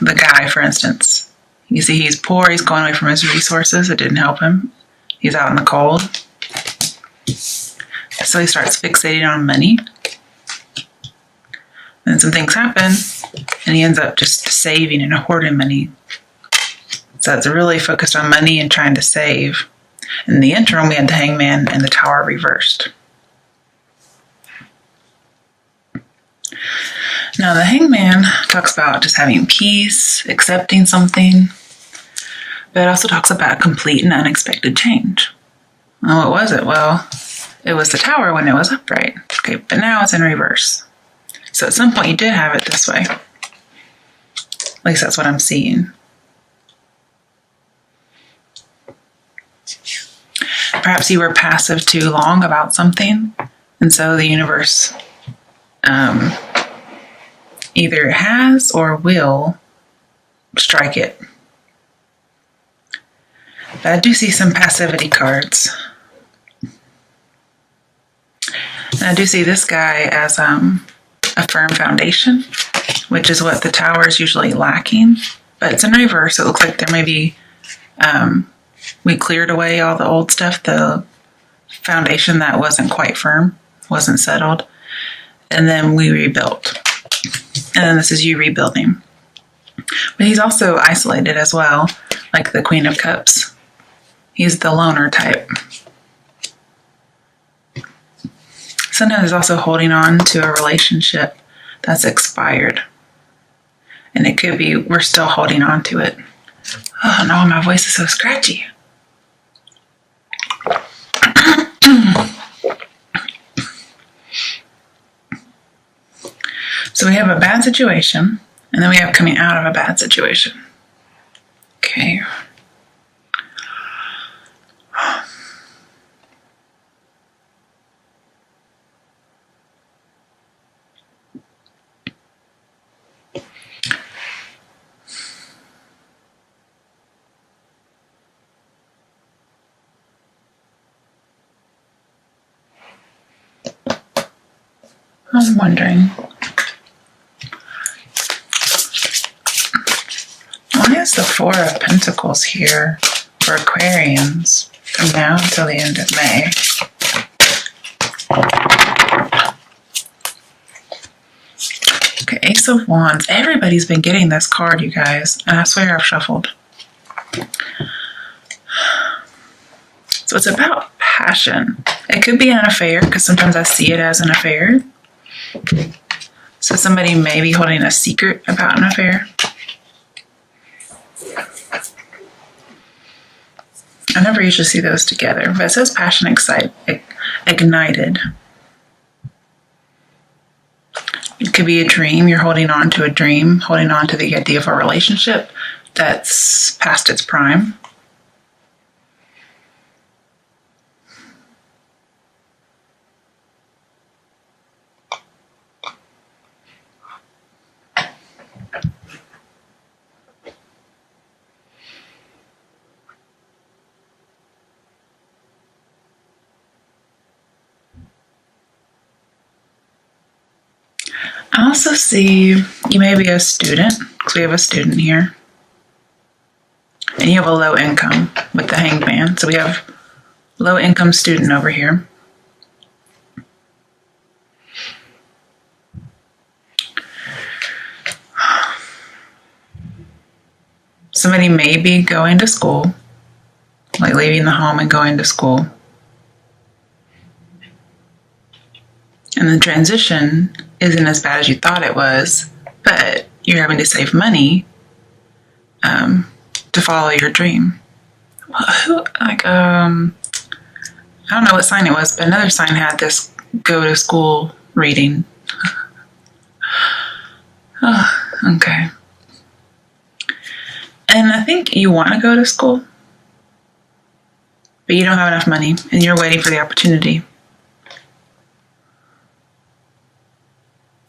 the guy, for instance. You see he's poor, he's going away from his resources. It didn't help him. He's out in the cold. So he starts fixating on money. And some things happen, and he ends up just saving and hoarding money. So it's really focused on money and trying to save. In the interim, we had the Hangman and the Tower reversed. Now, the Hangman talks about just having peace, accepting something, but it also talks about complete and unexpected change. Well, what was it? Well, it was the Tower when it was upright. Okay, but now it's in reverse. So at some point you did have it this way. At least that's what I'm seeing. Perhaps you were passive too long about something, and so the universe either has or will strike it. But I do see some passivity cards. And I do see this guy as a firm foundation, which is what the Tower is usually lacking. But it's in reverse. It looks like there may be, we cleared away all the old stuff, the foundation that wasn't quite firm, wasn't settled. And then we rebuilt. And then this is you rebuilding. But he's also isolated as well, like the Queen of Cups. He's the loner type. Sometimes he's also holding on to a relationship that's expired. And it could be we're still holding on to it. Oh no, my voice is so scratchy. So we have a bad situation, and then we have coming out of a bad situation. Okay. I'm wondering, why is the Four of Pentacles here for Aquarians from now until the end of May? Okay, Ace of Wands. Everybody's been getting this card, you guys. And I swear I've shuffled. So it's about passion. It could be an affair, because sometimes I see it as an affair. So somebody may be holding a secret about an affair. I never usually see those together, but it says passion ignited. It could be a dream. You're holding on to a dream, holding on to the idea of a relationship that's past its prime. I also see you may be a student, because we have a student here. And you have a low income with the Hangman. So we have low income student over here. Somebody may be going to school, like leaving the home and going to school. And the transition isn't as bad as you thought it was, but you're having to save money to follow your dream. I don't know what sign it was, but another sign had this go to school reading. Oh, okay. And I think you want to go to school, but you don't have enough money and you're waiting for the opportunity.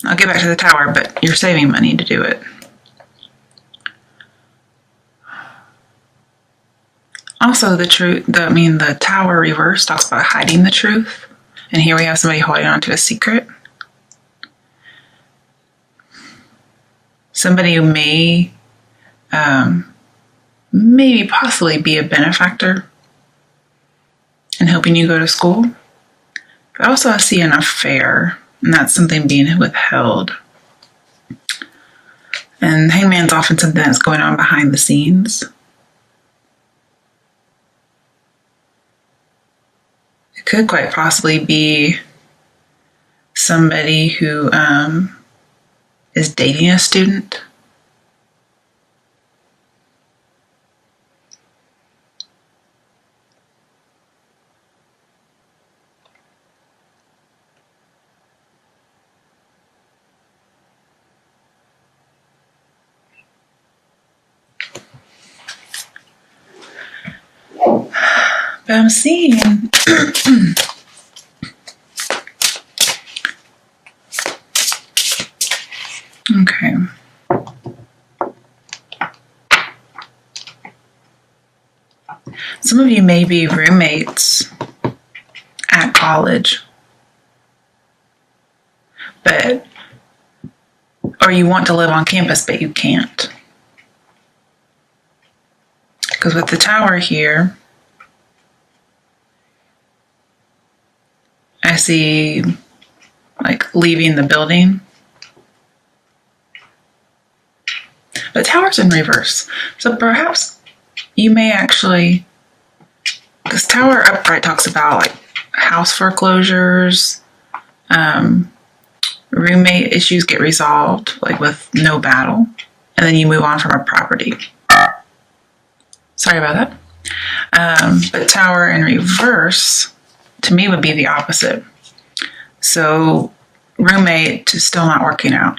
I'll get back to the Tower, but you're saving money to do it. Also, the Tower reverse talks about hiding the truth. And here we have somebody holding on to a secret. Somebody who may maybe possibly be a benefactor in helping you go to school. But also I see an affair, and that's something being withheld. And hangman's often something that's going on behind the scenes. It could quite possibly be somebody who is dating a student. But I'm seeing okay. Some of you may be roommates at college, or you want to live on campus, but you can't. Because with the tower here, I see like leaving the building. But tower's in reverse. So perhaps you may actually, because tower upright talks about like house foreclosures, roommate issues get resolved like with no battle, and then you move on from a property. Sorry about that. But tower in reverse to me would be the opposite. So roommate is still not working out.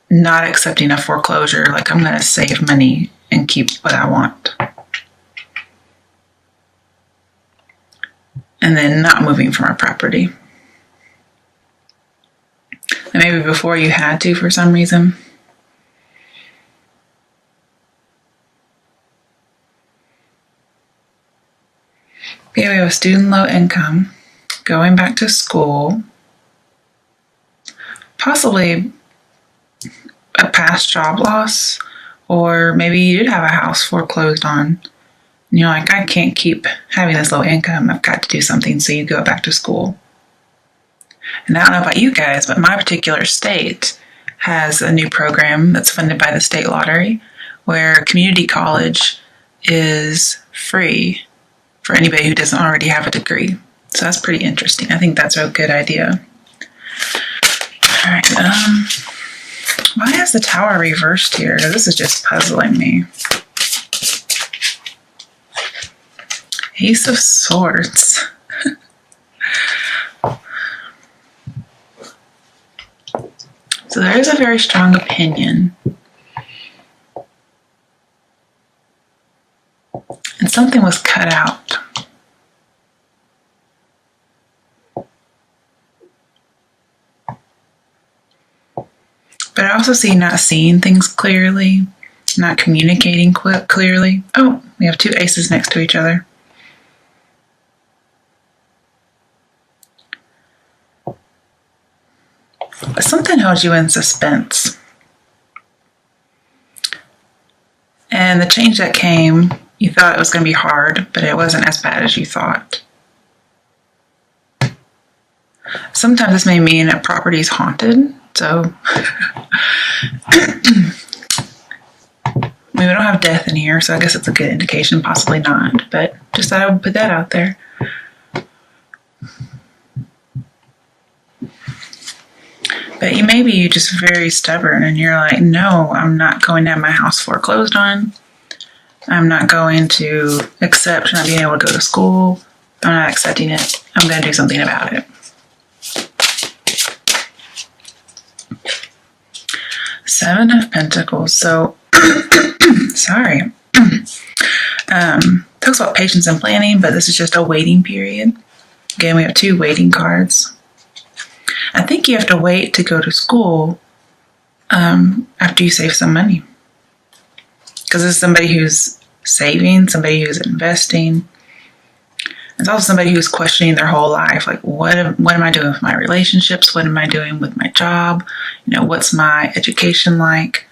Not accepting a foreclosure, like I'm going to save money and keep what I want. And then not moving from a property. And maybe before you had to for some reason. Okay, we have a student low income, going back to school, possibly a past job loss, or maybe you did have a house foreclosed on. And you're like, I can't keep having this low income. I've got to do something, so you go back to school. And I don't know about you guys, but my particular state has a new program that's funded by the state lottery where community college is free for anybody who doesn't already have a degree. So that's pretty interesting. I think that's a good idea. All right. Why is the tower reversed here? This is just puzzling me. Ace of Swords. So there is a very strong opinion. And something was cut out. But I also see not seeing things clearly, not communicating clearly. Oh, we have two aces next to each other. But something held you in suspense. And the change that came, you thought it was going to be hard, but it wasn't as bad as you thought. Sometimes this may mean a property is haunted. So, we don't have death in here, so I guess it's a good indication, possibly not. But just thought I would put that out there. But maybe you're just very stubborn and you're like, no, I'm not going to have my house foreclosed on. I'm not going to accept not being able to go to school. I'm not accepting it. I'm going to do something about it. Seven of Pentacles. So, sorry. Talks about patience and planning, but this is just a waiting period. Again, we have two waiting cards. I think you have to wait to go to school after you save some money. Because it's somebody who's saving, somebody who's investing. It's also somebody who's questioning their whole life. Like, what am I doing with my relationships? What am I doing with my job? what's my education like?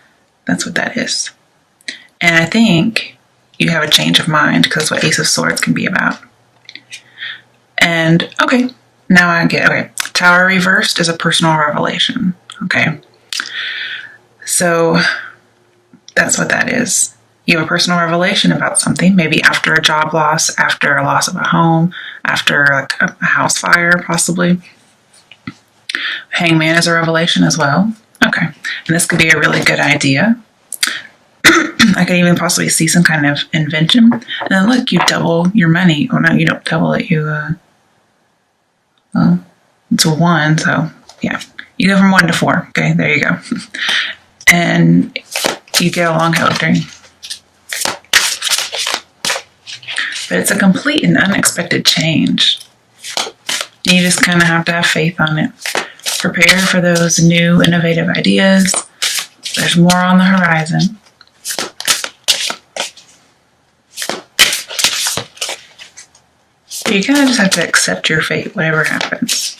That's what that is. And I think you have a change of mind, because that's what Ace of Swords can be about. And okay, now I get, okay, Tower reversed is a personal revelation. Okay. So that's what that is. You have a personal revelation about something, maybe after a job loss, after a loss of a home, after like a house fire, possibly. Hangman is a revelation as well. Okay. And this could be a really good idea. I could even possibly see some kind of invention. And then look, you double your money. Or no, you don't double it. Well, it's a 1, so yeah. You go from 1 to 4. Okay, there you go. And you get a long held dream. But it's a complete and unexpected change. You just kind of have to have faith on it. Prepare for those new, innovative ideas. There's more on the horizon. You kind of just have to accept your fate, whatever happens.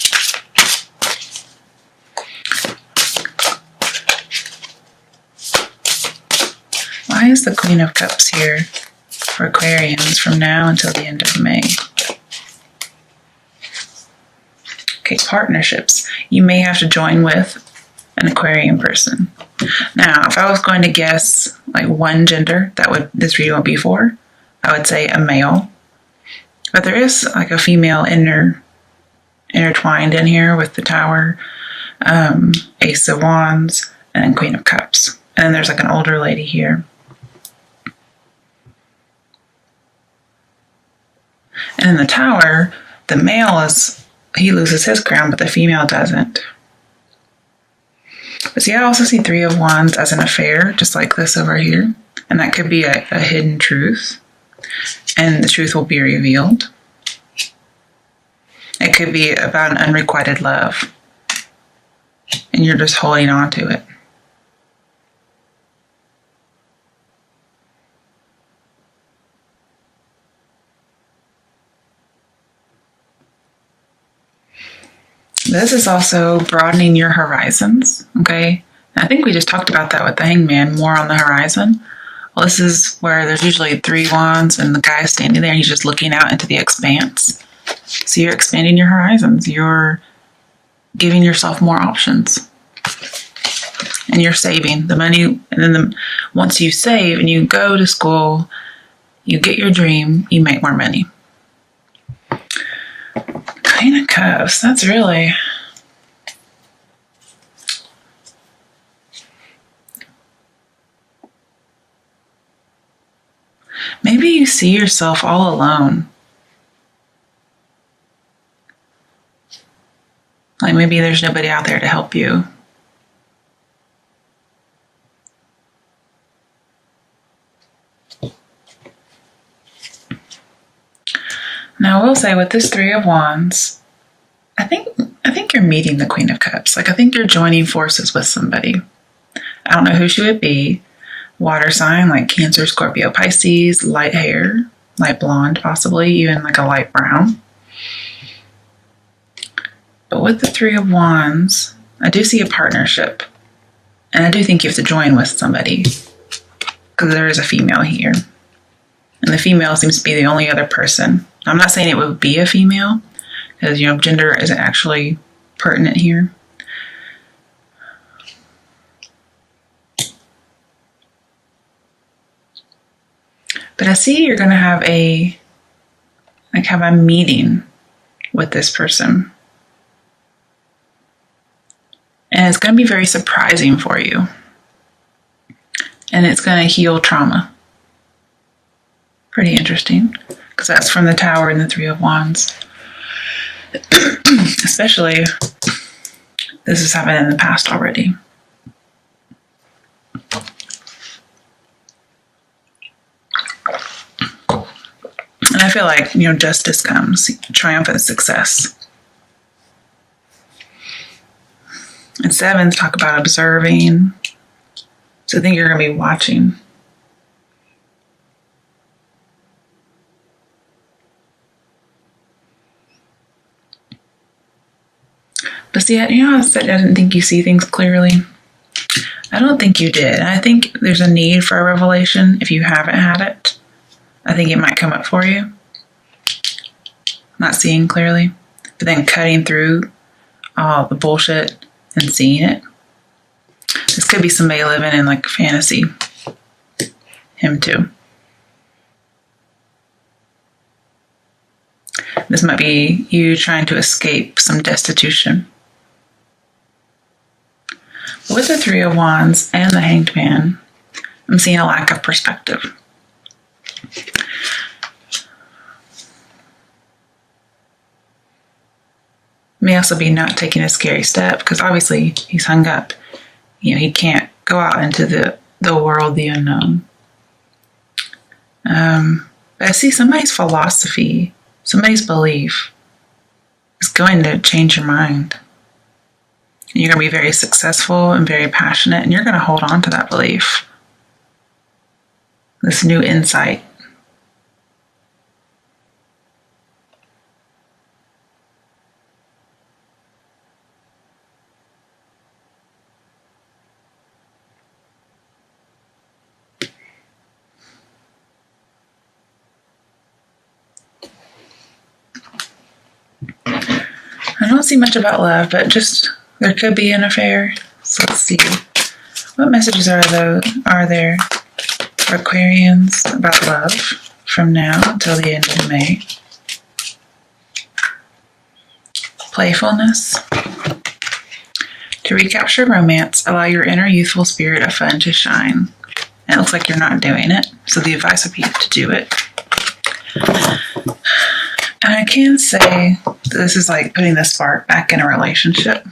Why is the Queen of Cups here for Aquarians from now until the end of May? Okay, partnerships. You may have to join with an Aquarian person. Now, if I was going to guess like one gender that this reading would be for, I would say a male. But there is like a female intertwined in here with the Tower, Ace of Wands, and Queen of Cups. And then there's like an older lady here. And in the Tower, the male he loses his crown, but the female doesn't. But see, I also see 3 of Wands as an affair, just like this over here. And that could be a hidden truth. And the truth will be revealed. It could be about an unrequited love. And you're just holding on to it. This is also broadening your horizons, okay? I think we just talked about that with the Hangman, more on the horizon. Well, this is where there's usually 3 wands and the guy's standing there and he's just looking out into the expanse. So you're expanding your horizons. You're giving yourself more options. And you're saving the money. And then once you save and you go to school, you get your dream, you make more money. Queen of Cups, that's really... Maybe you see yourself all alone. Like maybe there's nobody out there to help you. Now I will say with this 3 of Wands, I think you're meeting the Queen of Cups. Like I think you're joining forces with somebody. I don't know who she would be. Water sign like Cancer, Scorpio, Pisces, light hair, light blonde possibly, even like a light brown. But with the 3 of Wands, I do see a partnership. And I do think you have to join with somebody. Because there is a female here. And the female seems to be the only other person. I'm not saying it would be a female. Because, gender isn't actually pertinent here. But I see you're going to have a meeting with this person. And it's going to be very surprising for you. And it's going to heal trauma. Pretty interesting. Because that's from the Tower and the 3 of Wands. Especially, this has happened in the past already. And I feel like, justice comes, triumphant success. And 7s talk about observing. So I think you're going to be watching. But See, you know, I said I didn't think you see things clearly. I don't think you did. And I think there's a need for a revelation if you haven't had it. I think it might come up for you. Not seeing clearly, but then cutting through all the bullshit and seeing it. This could be somebody living in like fantasy. Him too. This might be you trying to escape some destitution. With the Three of Wands and the Hanged Man, I'm seeing a lack of perspective. May also be not taking a scary step because obviously he's hung up. You know, he can't go out into the world, the unknown. But I see somebody's philosophy, somebody's belief is going to change your mind. And you're going to be very successful and very passionate, and you're going to hold on to that belief. This new insight. I don't see much about love, but just there could be an affair. So let's see. What messages are there for Aquarians about love from now until the end of May? Playfulness. To recapture romance, allow your inner youthful spirit of fun to shine. And it looks like you're not doing it, so the advice would be to do it. And I can say this is like putting the spark back in a relationship.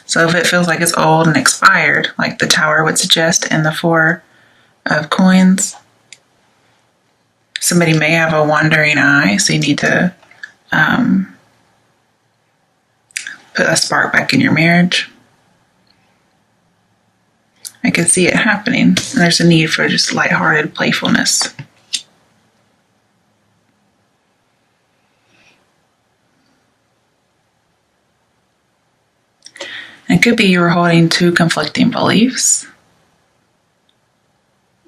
So if it feels like it's old and expired, like the Tower would suggest in the Four of Coins, somebody may have a wandering eye, so you need to put a spark back in your marriage. I can see it happening, and there's a need for just lighthearted playfulness. It could be you were holding two conflicting beliefs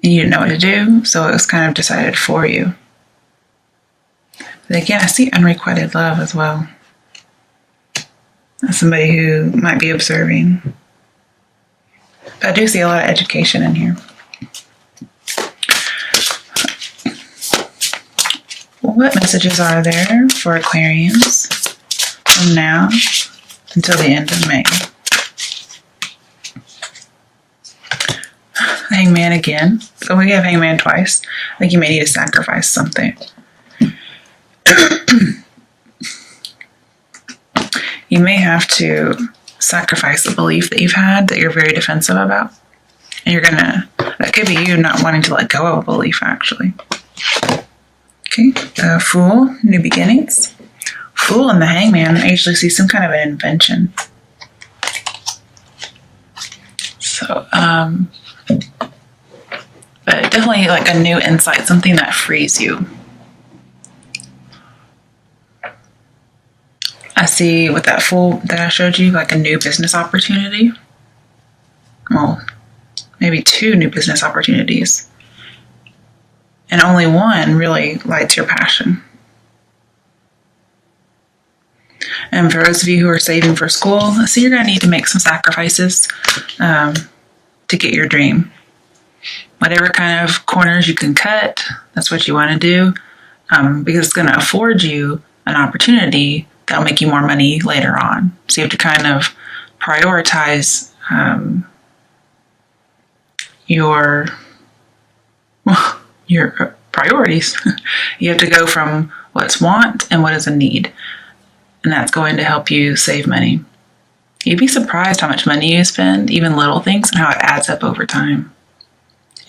and you didn't know what to do, so it was kind of decided for you. But again, I see unrequited love as well. That's somebody who might be observing. But I do see a lot of education in here. What messages are there for Aquarians from now until the end of May? Hangman again. So we have Hangman twice. I think you may need to sacrifice something. You may have to sacrifice a belief that you've had that you're very defensive about. And that could be you not wanting to let go of a belief, actually. Okay, Fool, new beginnings. Fool and the Hangman, I usually see some kind of an invention. So, but definitely like a new insight, something that frees you. I see with that Fool that I showed you, like a new business opportunity. Well, maybe two new business opportunities. And only one really lights your passion. And for those of you who are saving for school, I see you're going to need to make some sacrifices to get your dream. Whatever kind of corners you can cut, that's what you want to do, because it's going to afford you an opportunity that'll make you more money later on. So you have to kind of prioritize your priorities. You have to go from what's want and what is a need. And that's going to help you save money. You'd be surprised how much money you spend, even little things, and how it adds up over time.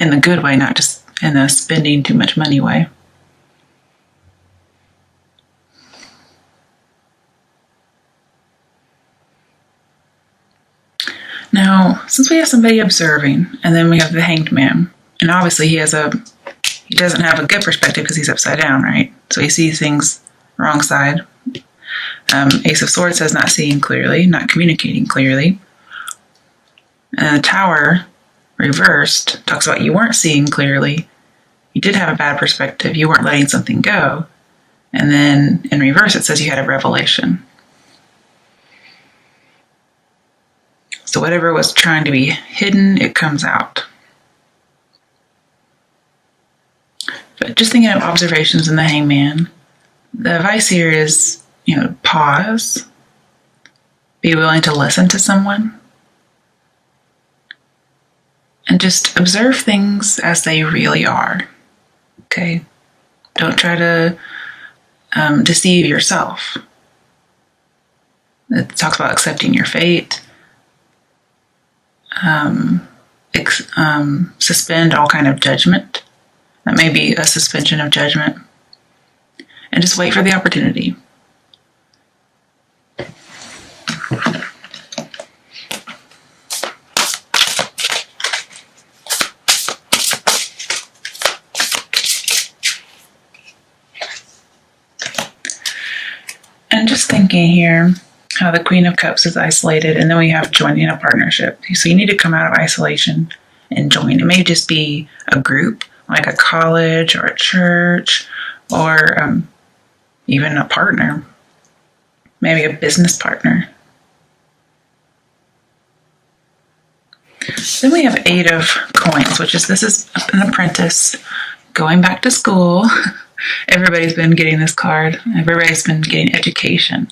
In the good way, not just in the spending too much money way. Now, since we have somebody observing, and then we have the Hanged Man, and obviously he doesn't have a good perspective because he's upside down, right? So he sees things wrong side. Ace of Swords says not seeing clearly, not communicating clearly. And the Tower reversed talks about you weren't seeing clearly. You did have a bad perspective. You weren't letting something go. And then in reverse, it says you had a revelation. So whatever was trying to be hidden, it comes out. But just thinking of observations in the Hangman, the advice here is, pause. Be willing to listen to someone. And just observe things as they really are. Okay? Don't try to deceive yourself. It talks about accepting your fate. Suspend all kind of judgment. That may be a suspension of judgment. And just wait for the opportunity. And just thinking here, how the Queen of Cups is isolated, and then we have joining a partnership. So you need to come out of isolation and join. It may just be a group, like a college or a church, or even a partner, maybe a business partner. Then we have 8 of Coins, this is an apprentice going back to school. Everybody's been getting this card. Everybody's been getting education.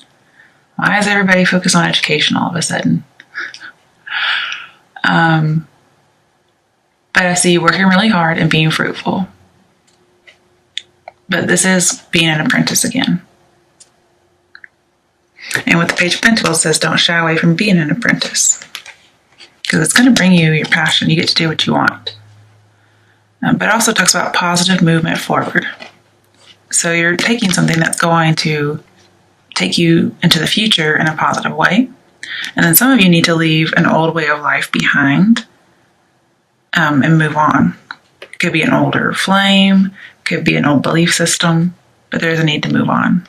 Why is everybody focused on education all of a sudden? But I see you working really hard and being fruitful. But this is being an apprentice again. And with the Page of Pentacles, it says don't shy away from being an apprentice. Because it's going to bring you your passion. You get to do what you want. But it also talks about positive movement forward. So you're taking something that's going to take you into the future in a positive way. And then some of you need to leave an old way of life behind and move on. It could be an older flame, could be an old belief system, but there's a need to move on.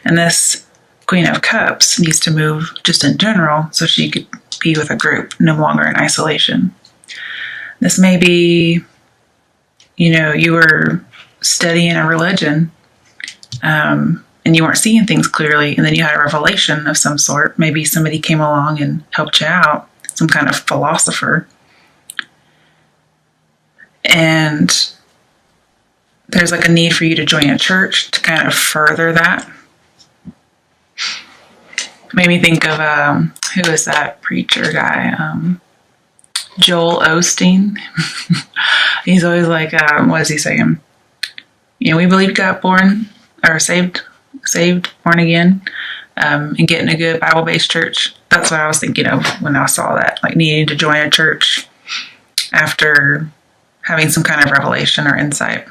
And this Queen of Cups needs to move just in general so she could be with a group, no longer in isolation. This may be, you were studying a religion and you weren't seeing things clearly, and then you had a revelation of some sort. Maybe somebody came along and helped you out, some kind of philosopher. And there's like a need for you to join a church to kind of further that. Made me think of, who is that preacher guy? Joel Osteen. He's always like, what is he saying? We believe got born, or saved, born again, and get in a good Bible-based church. That's what I was thinking of when I saw that, like needing to join a church after having some kind of revelation or insight.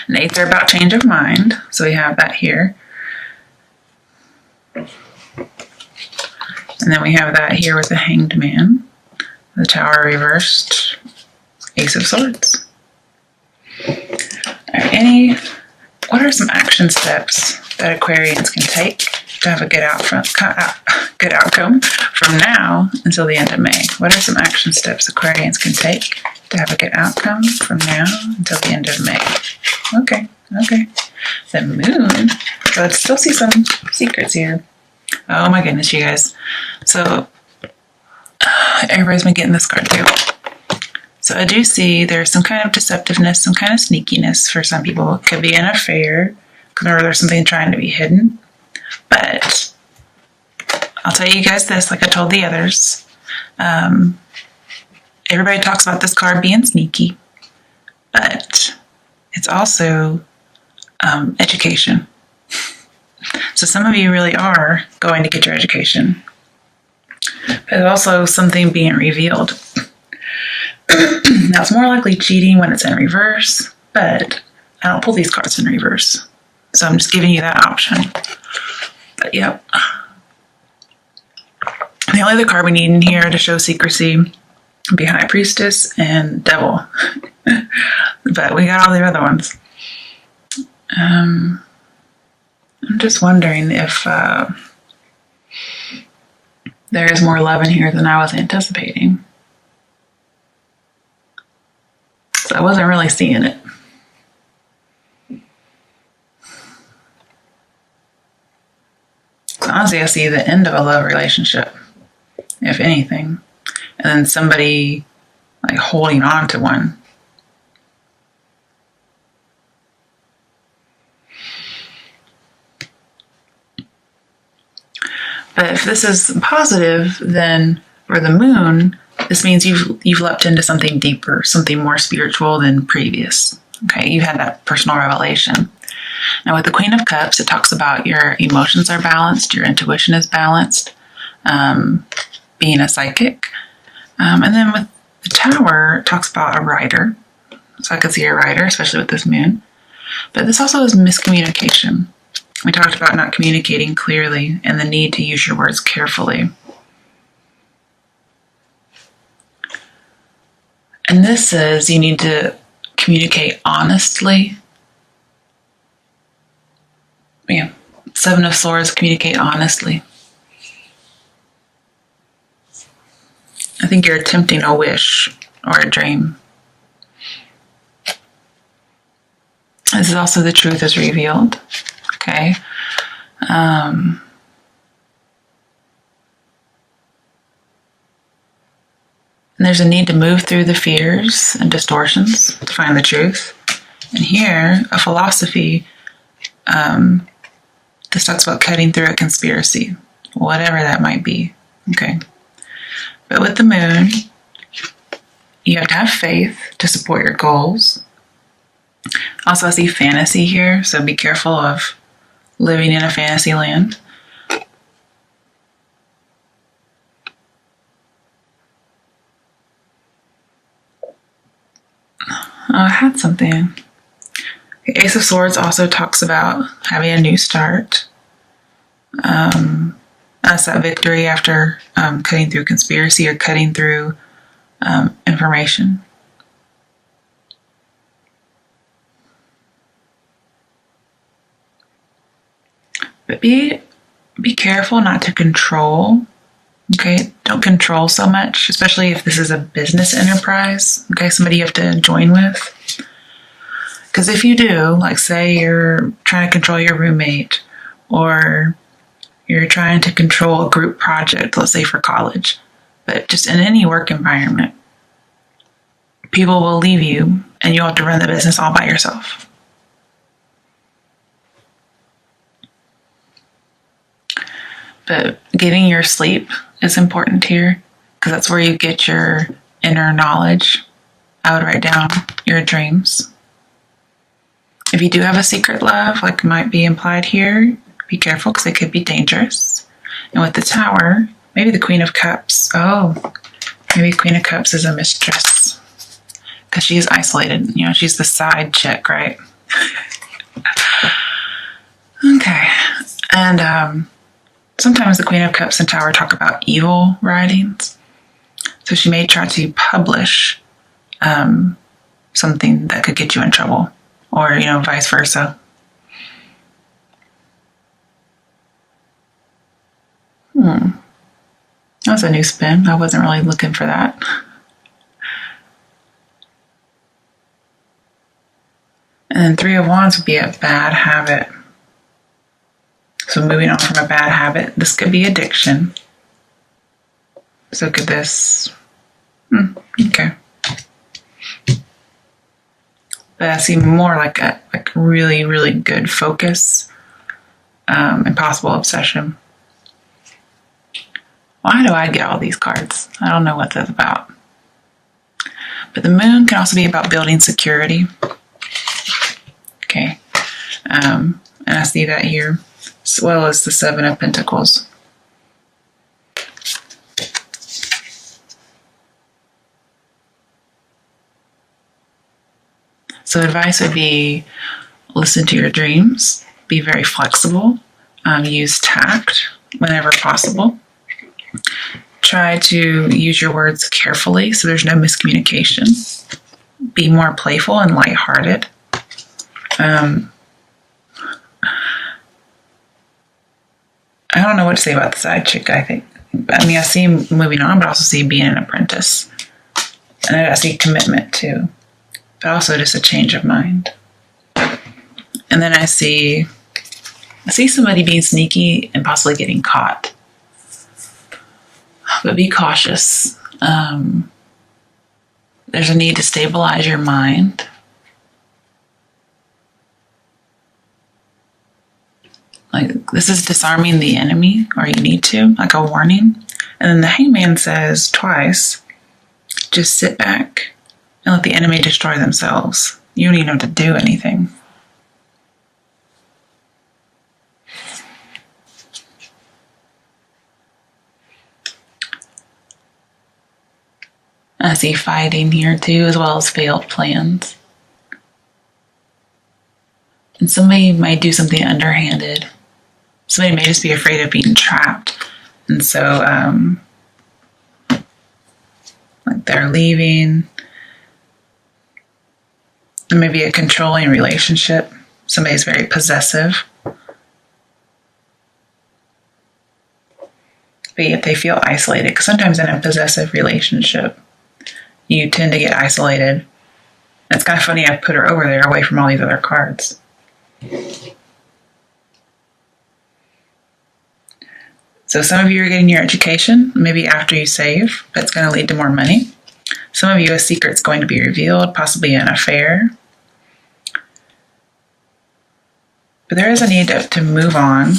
And 8s are about change of mind, so we have that here. And then we have that here with the Hanged Man, the Tower reversed, Ace of Swords. What are some action steps that Aquarians can take to have a good outcome from now until the end of May? What are some action steps Aquarians can take to have a good outcome from now until the end of May? Okay. The Moon. So let's still see some secrets here. Oh my goodness, you guys. So everybody's been getting this card too. So I do see there's some kind of deceptiveness, some kind of sneakiness for some people. It could be an affair, or there's something trying to be hidden. But I'll tell you guys this, like I told the others. Everybody talks about this card being sneaky, but it's also education. So some of you really are going to get your education. But there's also something being revealed. Now, it's more likely cheating when it's in reverse, but I don't pull these cards in reverse. So I'm just giving you that option. But yep. The only other card we need in here to show secrecy would be High Priestess and Devil. But we got all the other ones. I'm I'm just wondering if there is more love in here than I was anticipating. So I wasn't really seeing it. So honestly, I see the end of a love relationship, if anything, and then somebody like holding on to one. But if this is positive, then for the moon, this means you've leapt into something deeper, something more spiritual than previous. Okay, you had that personal revelation. Now with the Queen of Cups, it talks about your emotions are balanced, your intuition is balanced, being a psychic. And then with the Tower, it talks about a writer. So I could see a writer, especially with this moon. But this also is miscommunication. We talked about not communicating clearly and the need to use your words carefully. And this says you need to communicate honestly. Yeah, Seven of Swords, communicate honestly. I think you're attempting a wish or a dream. This is also the truth is revealed. Okay. And there's a need to move through the fears and distortions to find the truth. And here, a philosophy, this talks about cutting through a conspiracy, whatever that might be. Okay. But with the moon, you have to have faith to support your goals. Also, I see fantasy here, so be careful of living in a fantasy land. I had something. The Ace of Swords also talks about having a new start. That's that victory after cutting through conspiracy or cutting through information. But be careful not to control. Okay, don't control so much, especially if this is a business enterprise. Okay, somebody you have to join with. Because if you do, like say you're trying to control your roommate, or you're trying to control a group project, let's say for college, but just in any work environment, people will leave you and you'll have to run the business all by yourself. But getting your sleep is important here because that's where you get your inner knowledge. I would write down your dreams. If you do have a secret love, like might be implied here, be careful because it could be dangerous. And with the Tower, maybe the Queen of Cups. Oh, maybe Queen of Cups is a mistress because she is isolated. You know, she's the side chick, right? Okay. And sometimes the Queen of Cups and Tower talk about evil writings. So she may try to publish something that could get you in trouble, or, you know, vice versa. That was a new spin. I wasn't really looking for that. And then Three of Wands would be a bad habit. So moving on from a bad habit, this could be addiction. So could this, okay. But I see more like a really, really good focus, and possible obsession. Why do I get all these cards? I don't know what that's about. But the moon can also be about building security. Okay. And I see that here, as well as the Seven of Pentacles. So advice would be listen to your dreams, be very flexible, use tact whenever possible. Try to use your words carefully so there's no miscommunication. Be more playful and lighthearted. I don't know what to say about the side chick. I see him moving on, but I also see being an apprentice. And I see commitment too, but also just a change of mind. And then I see somebody being sneaky and possibly getting caught. But be cautious. There's a need to stabilize your mind. Like, this is disarming the enemy, or you need to, like a warning. And then the hangman says twice, just sit back and let the enemy destroy themselves. You don't even have to do anything. I see fighting here too, as well as failed plans. And somebody might do something underhanded. Somebody may just be afraid of being trapped. And so, like they're leaving. There may be a controlling relationship. Somebody's very possessive. But yet they feel isolated. Because sometimes in a possessive relationship, you tend to get isolated. It's kind of funny, I put her over there away from all these other cards. So some of you are getting your education, maybe after you save. That's going to lead to more money. Some of you, a secret's going to be revealed, possibly an affair. But there is a need to move on.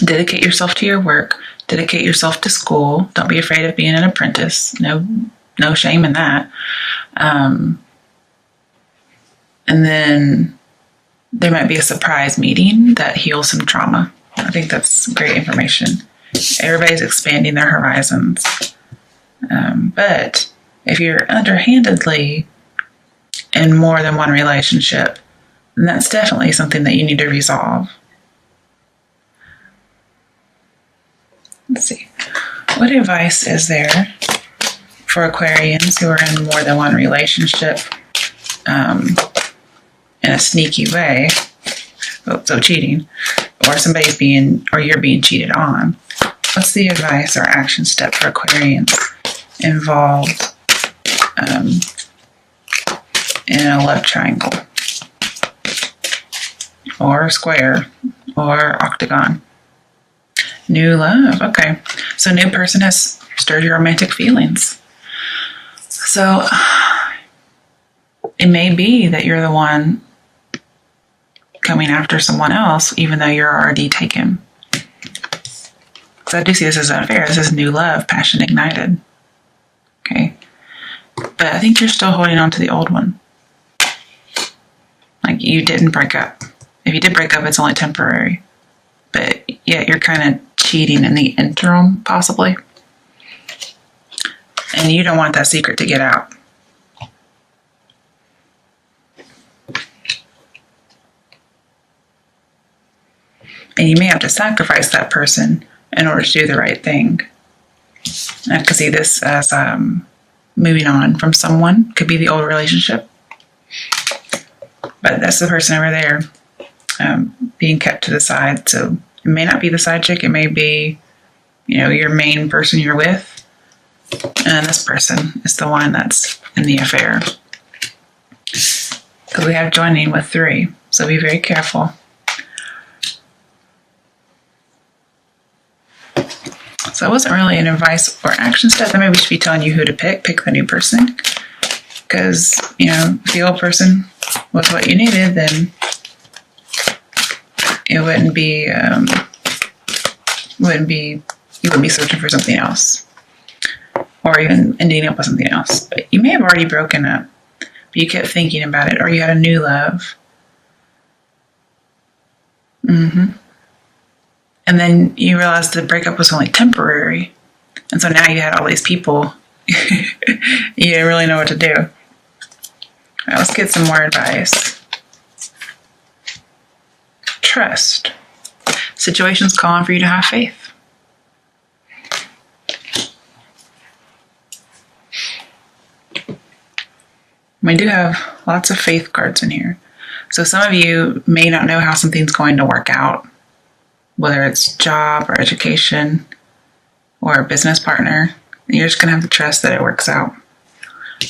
Dedicate yourself to your work. Dedicate yourself to school. Don't be afraid of being an apprentice. No shame in that. And then there might be a surprise meeting that heals some trauma. I think that's great information. Everybody's expanding their horizons. But if you're underhandedly in more than one relationship, then that's definitely something that you need to resolve. Let's see. What advice is there for Aquarians who are in more than one relationship in a sneaky way? So cheating, or you're being cheated on. What's the advice or action step for Aquarians involved in a love triangle, or square, or octagon? New love. Okay. So new person has stirred your romantic feelings. So it may be that you're the one coming after someone else, even though you're already taken. Because I do see this as an affair. This is new love, passion ignited. Okay. But I think you're still holding on to the old one. Like, you didn't break up. If you did break up, it's only temporary. But yet you're kind of cheating in the interim, possibly. And you don't want that secret to get out. And you may have to sacrifice that person in order to do the right thing. I could see this as moving on from someone. Could be the old relationship. But that's the person over there being kept to the side. So it may not be the side chick. It may be, your main person you're with. And this person is the one that's in the affair. Because we have joining with 3. So be very careful. So it wasn't really an advice or action step. That maybe we should be telling you who to pick. Pick the new person. Because, if the old person was what you needed, then it wouldn't be, you wouldn't be searching for something else. Or even ending up with something else. But you may have already broken up. But you kept thinking about it. Or you had a new love. And then you realized the breakup was only temporary. And so now you had all these people. You didn't really know what to do. All right, let's get some more advice. Trust. Situation's calling for you to have faith. We do have lots of faith cards in here. So some of you may not know how something's going to work out. whether it's job or education or a business partner. You're just going to have to trust that it works out.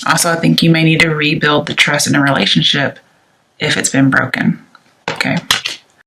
Also, I think you may need to rebuild the trust in a relationship if it's been broken. Okay.